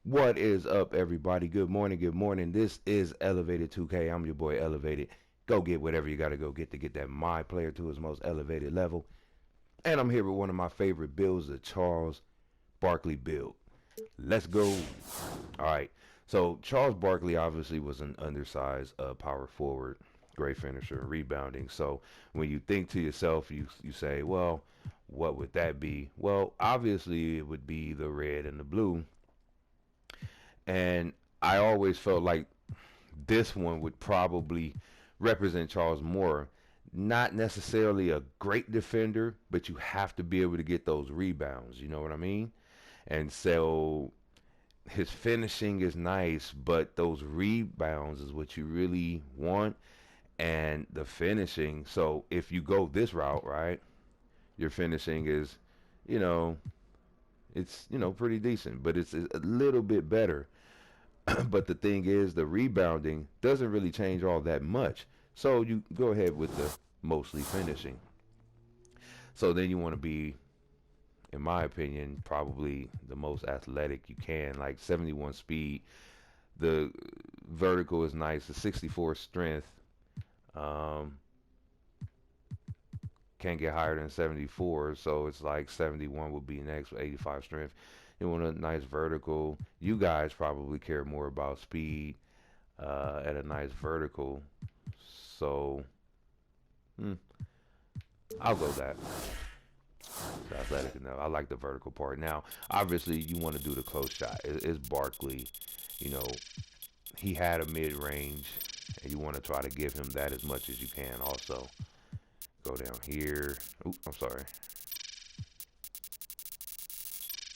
What is up, everybody? Good morning. Good morning. This is Elevated 2K. I'm your boy, Elevated. Go get whatever you got to go get to get that my player to his most elevated level. And I'm here with one of my favorite builds, the Charles Barkley build. Let's go. All right. So Charles Barkley obviously was an undersized power forward, great finisher, rebounding. So when you think to yourself, you say, well, what would that be? Well, obviously it would be the red and the blue. And I always felt like this one would probably represent Charles more. Not necessarily a great defender, but you have to be able to get those rebounds. You know what I mean? And so his finishing is nice, but those rebounds is what you really want. And the finishing, so if you go this route, right, your finishing is, you know, it's pretty decent, but it's a little bit better. But the thing is, the rebounding doesn't really change all that much. So you go ahead with the mostly finishing. So then you want to be, in my opinion, probably the most athletic you can, like 71 speed. The vertical is nice. The 64 strength um, can't get higher than 74, so it's like 71 would be next with 85 strength. You want a nice vertical. You guys probably care more about speed at a nice vertical. So hmm, I'll go that. It's athletic enough. I like the vertical part. Now, obviously, you want to do the close shot. It's Barkley. You know, he had a mid range, and you want to try to give him that as much as you can. Also, go down here. Ooh, I'm sorry,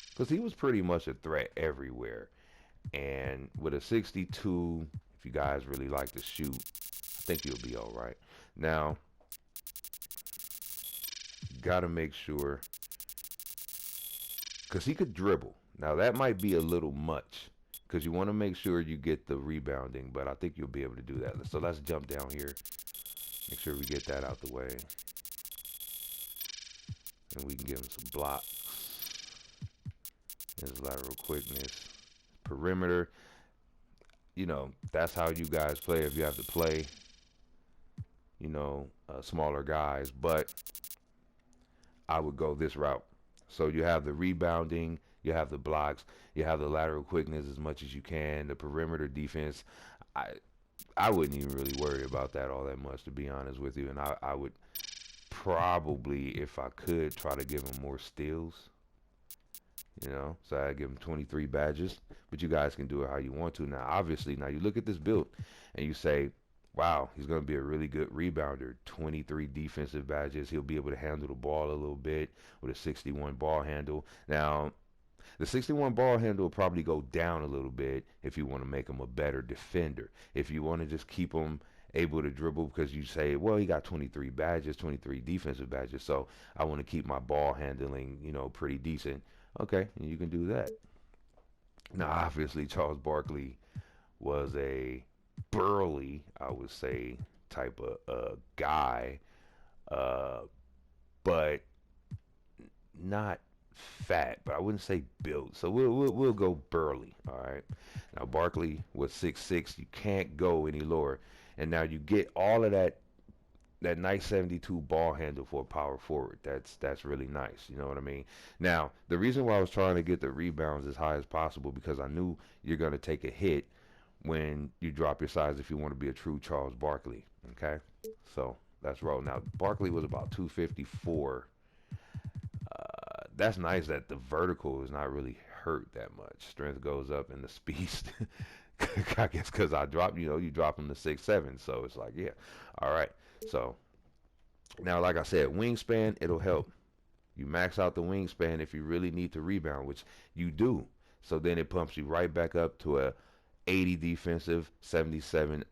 because he was pretty much a threat everywhere. And with a 62, if you guys really like to shoot, I think you'll be all right. Now, got to make sure because he could dribble. Now that might be a little much because you want to make sure you get the rebounding, but I think you'll be able to do that. So let's jump down here, make sure we get that out the way, and we can give him some blocks. His lateral quickness, perimeter. That's how you guys play if you have to play, smaller guys. But I would go this route. So you have the rebounding, you have the blocks, you have the lateral quickness as much as you can, the perimeter defense. I I wouldn't even really worry about that all that much, to be honest with you. And I would probably, if I could, try to give him more steals. So I give him 23 badges, but you guys can do it how you want to. Now, obviously, now you look at this build and you say, wow, he's going to be a really good rebounder. 23 defensive badges. He'll be able to handle the ball a little bit with a 61 ball handle. Now, the 61 ball handle will probably go down a little bit if you want to make him a better defender. If you want to just keep him able to dribble because you say, well, he got 23 badges, 23 defensive badges, so I want to keep my ball handling, pretty decent. Okay, and you can do that. Now, obviously, Charles Barkley was a burly, I would say, type of guy, uh, but not fat, but I wouldn't say built. So we'll go burly. All right. Now Barkley was 6'6". You can't go any lower. And now you get all of that nice 72 ball handle for a power forward. That's really nice. You know what I mean? Now, the reason why I was trying to get the rebounds as high as possible because I knew you're going to take a hit when you drop your size if you want to be a true Charles Barkley. Okay? So, that's roll. Now, Barkley was about 254. That's nice that the vertical is not really hurt that much. Strength goes up and the speed, I guess, because I dropped, you drop them to 6'7", so it's like, yeah, all right. So now, like I said, wingspan, it'll help. You max out the wingspan if you really need to rebound, which you do. So then it pumps you right back up to a 80 defensive, 77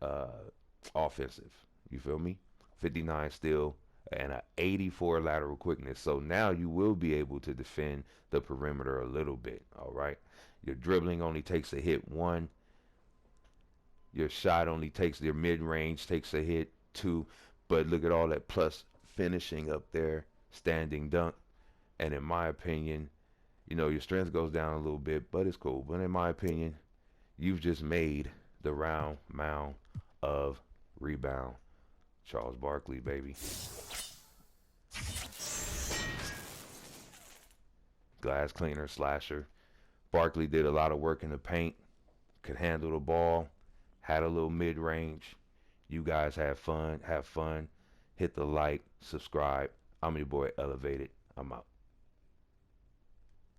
offensive. You feel me? 59 still, and a 84 lateral quickness. So now you will be able to defend the perimeter a little bit. All right. Your dribbling only takes a hit 1. Your shot only takes your mid range takes a hit 2. But look at all that plus finishing up there, standing dunk. And in my opinion, Your strength goes down a little bit, but it's cool. But in my opinion, you've just made the round mound of rebound. Charles Barkley, baby. Glass cleaner, slasher. Barkley did a lot of work in the paint, could handle the ball, had a little mid range. You guys have fun. Have fun. Hit the like, subscribe. I'm your boy Elevated. I'm out.